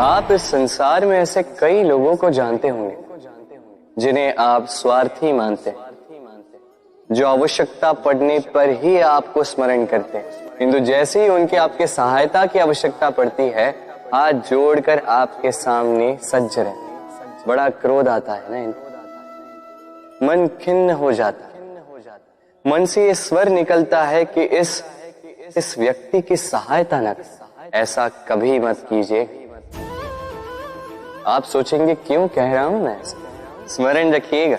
आप इस संसार में ऐसे कई लोगों को जानते होंगे जिन्हें आप स्वार्थी मानते हैं, जो आवश्यकता पड़ने पर ही आपको स्मरण करते हैं, किंतु जैसे ही उनकी आपके सहायता की आवश्यकता पड़ती है हाथ जोड़कर आपके सामने सज्ज रहते। बड़ा क्रोध आता है ना इनको, मन खिन्न हो जाता है, मन से ये स्वर निकलता है कि इस व्यक्ति की सहायता न करें, ऐसा कभी मत कीजिए। आप सोचेंगे क्यों कह रहा हूं मैं ऐसा? स्मरण रखिएगा,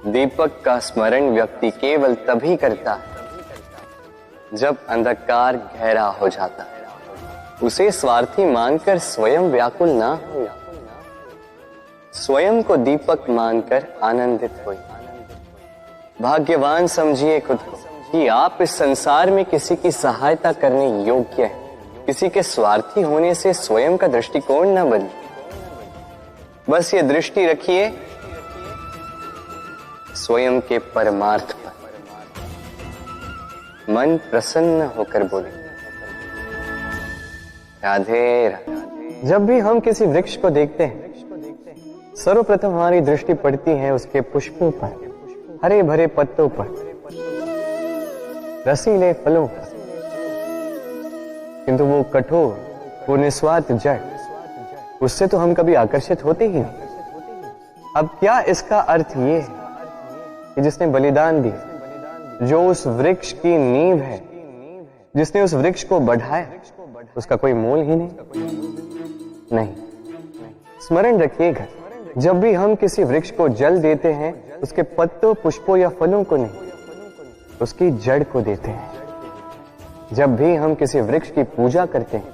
दीपक का स्मरण व्यक्ति केवल तभी करता है जब अंधकार गहरा हो जाता है। उसे स्वार्थी मानकर स्वयं व्याकुल ना हो, स्वयं को दीपक मानकर आनंदित हो। भाग्यवान समझिए खुद को कि आप इस संसार में किसी की सहायता करने योग्य हैं। किसी के स्वार्थी होने से स्वयं का दृष्टिकोण न बदले, बस ये दृष्टि रखिए स्वयं के परमार्थ पर। मन प्रसन्न होकर बोले राधे राधे। जब भी हम किसी वृक्ष को देखते हैं सर्वप्रथम हमारी दृष्टि पड़ती है उसके पुष्पों पर, हरे भरे पत्तों पर, रसीले फलों पर, किंतु वो कठोर, वो निस्वार्थ जड़, उससे तो हम कभी आकर्षित होते ही नहीं। अब क्या इसका अर्थ ये है कि जिसने बलिदान दिया, जो उस वृक्ष की नींव है, जिसने उस वृक्ष को बढ़ाया, उसका कोई मोल ही नहीं। स्मरण रखिएगा, जब भी हम किसी वृक्ष को जल देते हैं उसके पत्तों, पुष्पों या फलों को नहीं, उसकी जड़ को देते हैं। जब भी हम किसी वृक्ष की पूजा करते हैं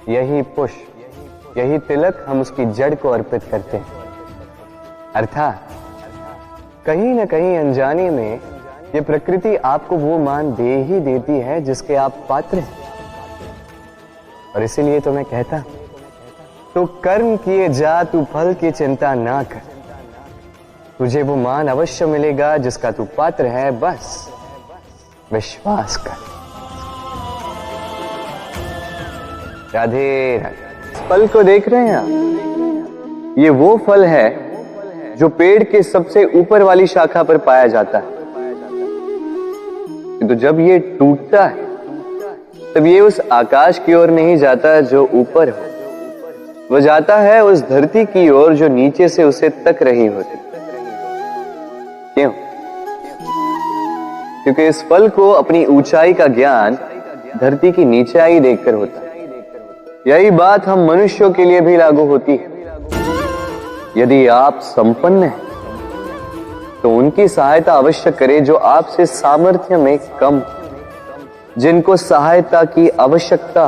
यही पुष्प, यही तिलक हम उसकी जड़ को अर्पित करते हैं। अर्थात कहीं न कहीं अनजाने में ये प्रकृति आपको वो मान दे ही देती है जिसके आप पात्र हैं। और इसीलिए तो मैं कहता, तो कर्म किए जा तू फल की चिंता ना कर, तुझे वो मान अवश्य मिलेगा जिसका तू पात्र है, बस विश्वास कर। राधे राधे। इस फल को देख रहे हैं आप? ये वो फल है जो पेड़ के सबसे ऊपर वाली शाखा पर पाया जाता है, तो जब ये टूटता है तब ये उस आकाश की ओर नहीं जाता जो ऊपर हो, वो जाता है उस धरती की ओर जो नीचे से उसे तक रही होती। क्यों? क्योंकि इस फल को अपनी ऊंचाई का ज्ञान धरती की नीचाई देखकर होता है। यही बात हम मनुष्यों के लिए भी लागू होती है। यदि आप संपन्न हैं तो उनकी सहायता अवश्य करें जो आपसे सामर्थ्य में कम, जिनको सहायता की आवश्यकता।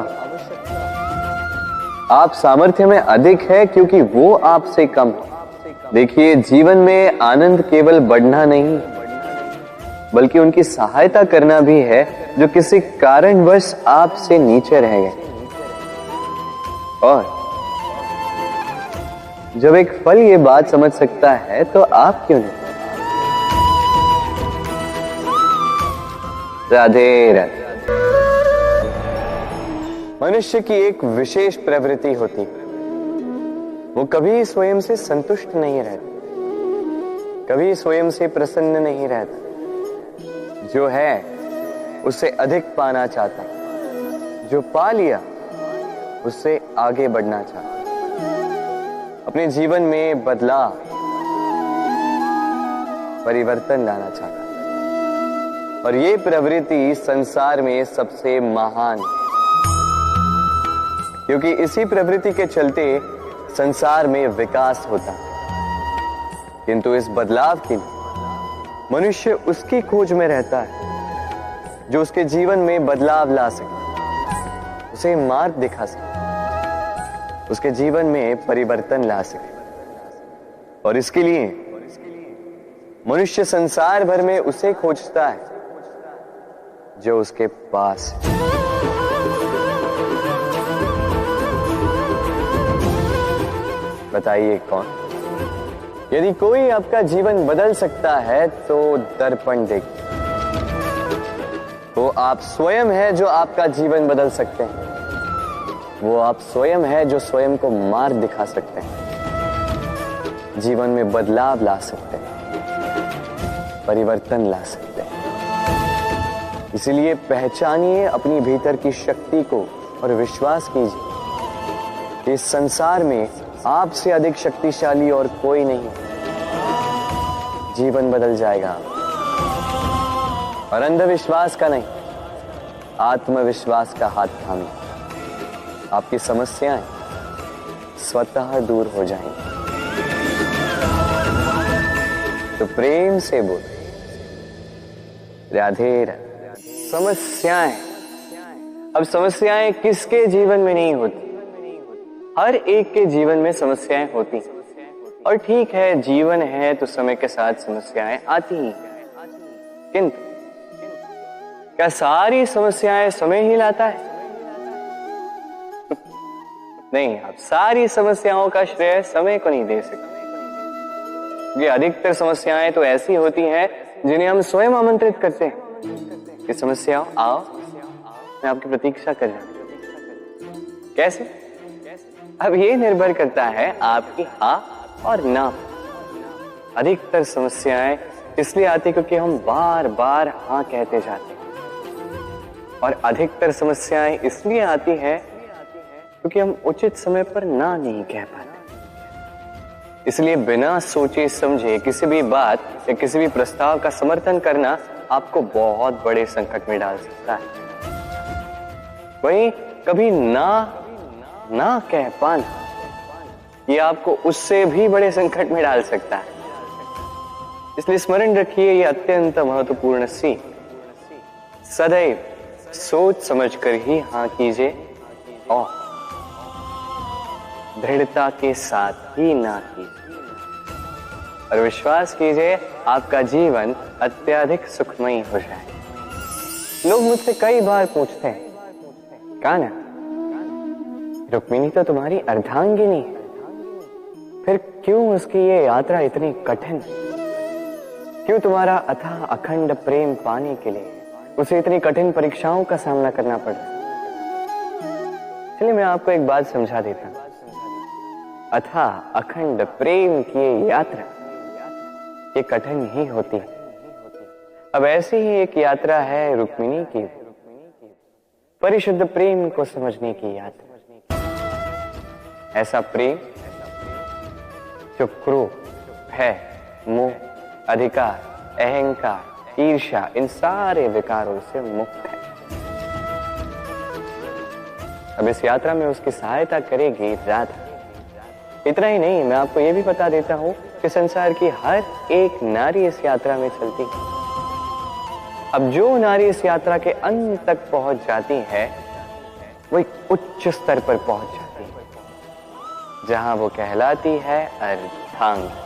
आप सामर्थ्य में अधिक है क्योंकि वो आपसे कम है। देखिए, जीवन में आनंद केवल बढ़ना नहीं बल्कि उनकी सहायता करना भी है जो किसी कारणवश आपसे नीचे रह गए। और जब एक फल ये बात समझ सकता है तो आप क्यों नहीं? राधे राधे। मनुष्य की एक विशेष प्रवृत्ति होती है, वो कभी स्वयं से संतुष्ट नहीं रहता, कभी स्वयं से प्रसन्न नहीं रहता। जो है उससे अधिक पाना चाहता, जो पा लिया उससे आगे बढ़ना चाहता, अपने जीवन में बदलाव, परिवर्तन लाना चाहता। और ये प्रवृत्ति संसार में सबसे महान है, क्योंकि इसी प्रवृत्ति के चलते संसार में विकास होता है। किंतु इस बदलाव के लिए मनुष्य उसकी खोज में रहता है जो उसके जीवन में बदलाव ला सके, उसे मार्ग दिखा सके, उसके जीवन में परिवर्तन ला सके। और इसके लिए मनुष्य संसार भर में उसे खोजता है जो उसके पास है। बताइए कौन? यदि कोई आपका जीवन बदल सकता है तो दर्पण देखिए, वो आप स्वयं है जो आपका जीवन बदल सकते हैं। वो आप स्वयं है जो स्वयं को मार्ग दिखा सकते हैं, जीवन में बदलाव ला सकते हैं, परिवर्तन ला सकते हैं। इसलिए पहचानिए अपनी भीतर की शक्ति को और विश्वास कीजिए कि इस संसार में आपसे अधिक शक्तिशाली और कोई नहीं। जीवन बदल जाएगा और अंधविश्वास का नहीं, आत्मविश्वास का हाथ थामिए। आपकी समस्याएं स्वतः दूर हो जाएंगी। तो प्रेम से बोल, राधे राधे। समस्याएं, अब समस्याएं किसके जीवन में नहीं होती? हर एक के जीवन में समस्याएं होती। और ठीक है, जीवन है तो समय के साथ समस्याएं आती ही, किंतु क्या सारी समस्याएं समय ही लाता है? नहीं, आप सारी समस्याओं का श्रेय समय को नहीं दे सकते। ये अधिकतर समस्याएं तो ऐसी होती हैं जिन्हें हम स्वयं आमंत्रित करते हैं कि समस्याओं आओ, मैं आपकी प्रतीक्षा कर रहा हूं। कैसे? अब ये निर्भर करता है आपकी हाँ और ना। अधिकतर समस्याएं इसलिए आती क्योंकि हम बार बार हाँ कहते जाते हैं, और अधिकतर समस्याएं इसलिए आती हैं क्योंकि हम उचित समय पर ना नहीं कह पाते। इसलिए बिना सोचे समझे किसी भी बात या किसी भी प्रस्ताव का समर्थन करना आपको बहुत बड़े संकट में डाल सकता है। वहीं कभी ना कह पाना ये आपको उससे भी बड़े संकट में डाल सकता है। इसलिए स्मरण रखिए, ये अत्यंत महत्वपूर्ण सीख। सदैव सोच समझकर ही हाँ कीजिए और दृढ़ता के साथ ही ना कीजिए, और विश्वास कीजिए आपका जीवन अत्यधिक सुखमयी हो जाए। लोग मुझसे कई बार पूछते हैं, कान्हा, रुक्मिणी तो तुम्हारी अर्धांगिनी है, फिर क्यों उसकी ये यात्रा इतनी कठिन? क्यों तुम्हारा अथाह अखंड प्रेम पाने के लिए उसे इतनी कठिन परीक्षाओं का सामना करना पड़ा? चलिए मैं आपको एक बात समझा देता हूं। अथाह अखंड प्रेम की ये यात्रा ये कठिन ही होती है। अब ऐसी ही एक यात्रा है रुक्मिणी की, परिशुद्ध प्रेम को समझने की यात्रा। ऐसा प्रेम जो क्रोध, भय, मोह, अधिकार, अहंकार, ईर्ष्या, इन सारे विकारों से मुक्त है। अब इस यात्रा में उसकी सहायता करेगी राधा। इतना ही नहीं, मैं आपको यह भी बता देता हूं कि संसार की हर एक नारी इस यात्रा में चलती है। अब जो नारी इस यात्रा के अंत तक पहुंच जाती है वो एक उच्च स्तर पर पहुंच जाती है, जहां वो कहलाती है अर्धांगिनी।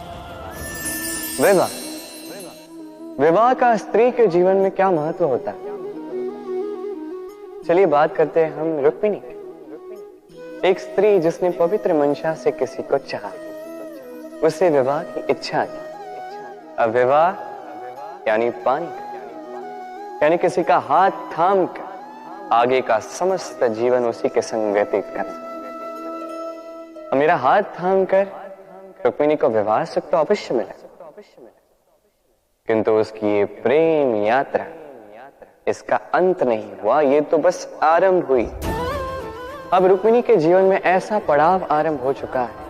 विवाह का स्त्री के जीवन में क्या महत्व होता है? चलिए बात करते हैं हम रुक्मिणी। एक स्त्री जिसने पवित्र मंशा से किसी को चाहा, उससे विवाह की इच्छा थी। अब विवाह यानी पानी, यानी किसी का हाथ थाम कर आगे का समस्त जीवन उसी के संग व्यतीत करना। मेरा हाथ थाम कर रुक्मिणी को विवाह सुख तो अवश्य मिला, किंतु उसकी ये प्रेम यात्रा इसका अंत नहीं हुआ, ये तो बस आरंभ हुई। अब रुक्मिणी के जीवन में ऐसा पड़ाव आरंभ हो चुका है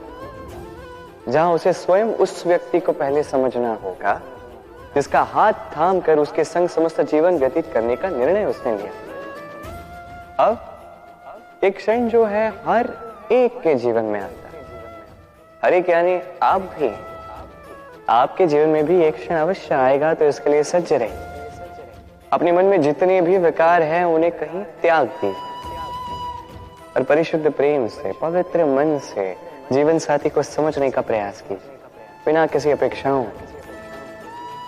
जहां उसे स्वयं उस व्यक्ति को पहले समझना होगा जिसका हाथ थाम कर उसके संग समस्त जीवन व्यतीत करने का निर्णय उसने लिया। अब एक क्षण जो है हर एक के जीवन में आता है, हर एक यानी आप भी, आपके जीवन में भी एक क्षण अवश्य आएगा, तो इसके लिए सज्ज रहिए। अपने मन में जितने भी विकार हैं उन्हें कहीं त्याग दीजिए और परिशुद्ध प्रेम से, पवित्र मन से जीवन साथी को समझने का प्रयास कीजिए, बिना किसी अपेक्षाओं।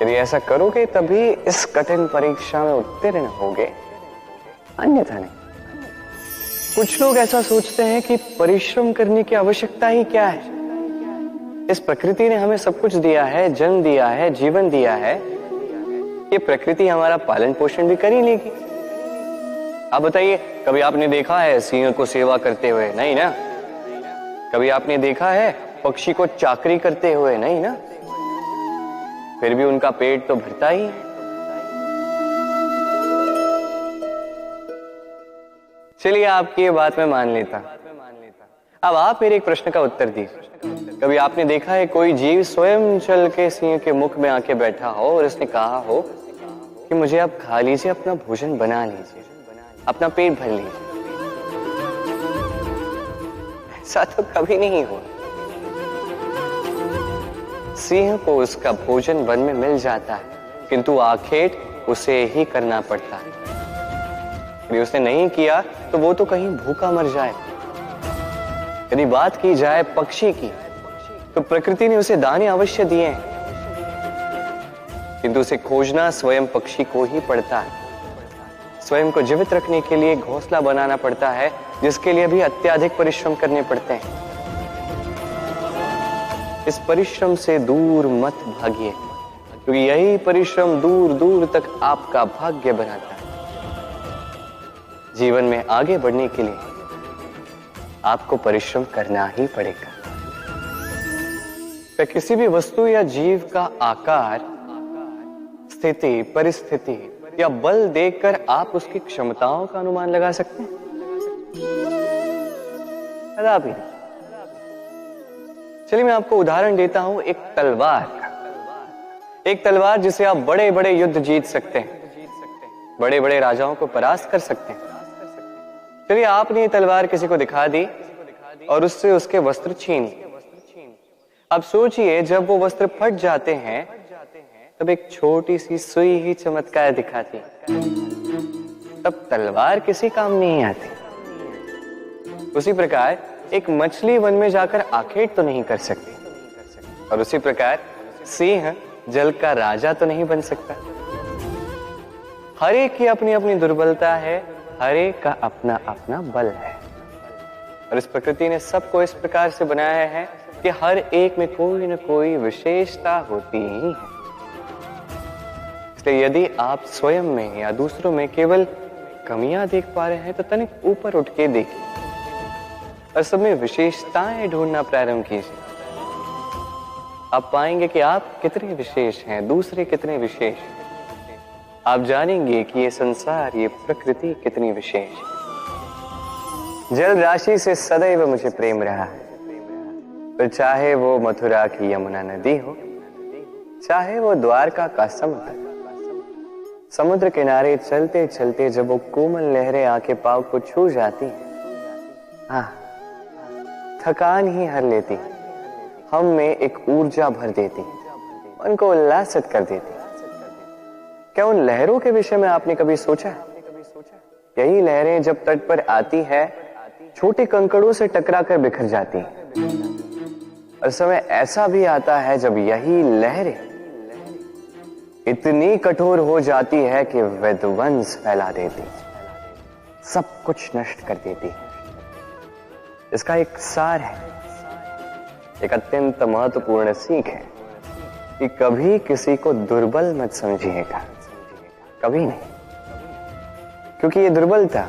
यदि ऐसा करोगे तभी इस कठिन परीक्षा में उत्तीर्ण होगे, अन्यथा नहीं। कुछ लोग ऐसा सोचते हैं कि परिश्रम करने की आवश्यकता ही क्या है, इस प्रकृति ने हमें सब कुछ दिया है, जन्म दिया है, जीवन दिया है, ये प्रकृति हमारा पालन पोषण भी कर ही लेगी, आप बताइए, कभी आपने देखा है सिंह को सेवा करते हुए? नहीं ना। कभी आपने देखा है पक्षी को चाकरी करते हुए? नहीं ना। फिर भी उनका पेट तो भरता ही है। चलिए, आपकी ये बात मैं मान लेता। अब आप मेरे एक प्रश्न का उत्तर दीजिए। कभी आपने देखा है कोई जीव स्वयं चल के सिंह के मुख में आके बैठा हो और उसने कहा हो कि मुझे आप खा लीजिए, अपना भोजन बना लीजिए, अपना पेट भर लीजिए? ऐसा तो कभी नहीं हुआ। सिंह को उसका भोजन वन में मिल जाता है, किंतु आखेट उसे ही करना पड़ता है। यदि उसने नहीं किया तो वो तो कहीं भूखा मर जाए। यदि बात की जाए पक्षी की, तो प्रकृति ने उसे दाने अवश्य दिए हैं, किंतु उसे खोजना स्वयं पक्षी को ही पड़ता है। स्वयं को जीवित रखने के लिए घोंसला बनाना पड़ता है, जिसके लिए भी अत्यधिक परिश्रम करने पड़ते हैं। इस परिश्रम से दूर मत भागिए, क्योंकि यही परिश्रम दूर दूर तक आपका भाग्य बनाता है। जीवन में आगे बढ़ने के लिए आपको परिश्रम करना ही पड़ेगा। तो किसी भी वस्तु या जीव का आकार, स्थिति, परिस्थिति या बल देखकर आप उसकी क्षमताओं का अनुमान लगा सकते हैं? कदापि। चलिए, मैं आपको उदाहरण देता हूं एक तलवार का। एक तलवार जिसे आप बड़े बड़े युद्ध जीत सकते हैं, बड़े बड़े राजाओं को परास्त कर सकते हैं। चलिए, आपने ये तलवार किसी को दिखा दी और उससे उसके वस्त्र छीन लिए। अब सोचिए, जब वो वस्त्र फट जाते हैं तब एक छोटी सी सुई ही चमत्कार दिखाती, तब तलवार किसी काम नहीं आती। उसी प्रकार एक मछली वन में जाकर आखेट तो नहीं कर सकती, और उसी प्रकार सिंह जल का राजा तो नहीं बन सकता। हर एक की अपनी अपनी दुर्बलता है, हर एक का अपना अपना बल है, और इस प्रकृति ने सबको इस प्रकार से बनाया है कि हर एक में कोई न कोई विशेषता होती ही है। इसलिए यदि आप स्वयं में या दूसरों में केवल कमियां देख पा रहे हैं, तो तनिक ऊपर उठ के देखिए और सब में विशेषताएं ढूंढना प्रारंभ कीजिए। आप पाएंगे कि आप कितने विशेष हैं, दूसरे कितने विशेष हैं। आप जानेंगे कि ये संसार, ये प्रकृति कितनी विशेष है। जल राशि से सदैव मुझे प्रेम रहा है, फिर चाहे वो मथुरा की यमुना नदी हो, चाहे वो द्वारका का समुद्र। समुद्र किनारे चलते चलते जब वो कोमल लहरें आके पांव को छू जाती हैं, थकान ही हर लेती, हम में एक ऊर्जा भर देती, उनको उल्लासित कर देती। क्या उन लहरों के विषय में आपने कभी सोचा है? यही लहरें जब तट पर आती है, छोटे कंकड़ों से टकरा कर बिखर जाती हैं। और समय ऐसा भी आता है जब यही लहरें इतनी कठोर हो जाती है कि विध्वंस फैला देती, सब कुछ नष्ट कर देती है। इसका एक सार है, एक अत्यंत महत्वपूर्ण सीख है कि कभी किसी को दुर्बल मत समझिएगा, कभी नहीं। क्योंकि ये दुर्बलता,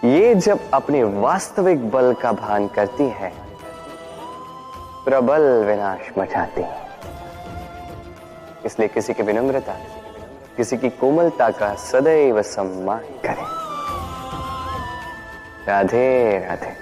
ये जब अपने वास्तविक बल का भान करती है, प्रबल विनाश मचाती है। इसलिए किसी की विनम्रता, किसी की कोमलता का सदैव सम्मान करें। राधे राधे।